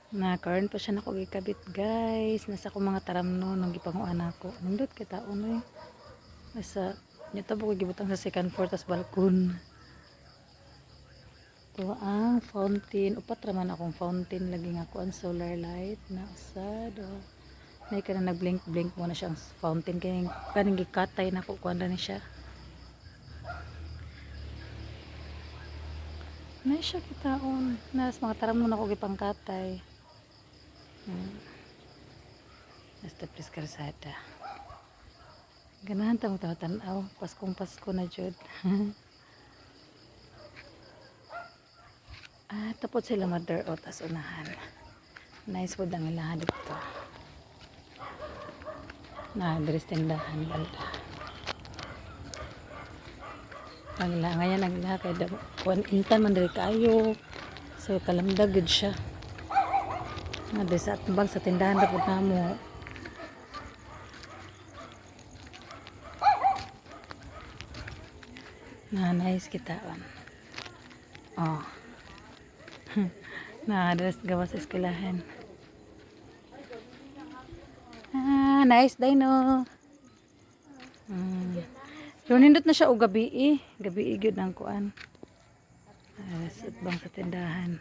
Na karon pa siya nako gikabit guys. Nasa ko mga taramno nang gipanguan ako. Nindot kita unoy. Nasa nito ko gibutang sa second floor tas balkon. Ito ang fountain. Upat raman akong fountain lagi nga ako ang solar light na usad. Oh. May ka na nag-blink-blink mo na siyang fountain kaya kaning gikatay na ko kuan ni siya. Nay siya kitaon. Nas mga taramno na ko gipangkatay. Basta pres karsada. Ganahan ta mo tanaw. Paskong Pasko na jud. Tapos sila mother o tas unahan. Nice po ang ilahan dito. Dress tindahan banda. Nagla ngayon nagla kay kuan intan man diri kaayo. So kalamdag gud siya. Sa atbang sa tindahan na po namo. Nice kitaan. Oh. Dress gawas sa eskwelahan. Nice dino. Pero nindot na siya o gabi Gabi gyud ang kuan. Sa atbang sa tindahan.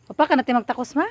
Papa ka natin magtakos ma?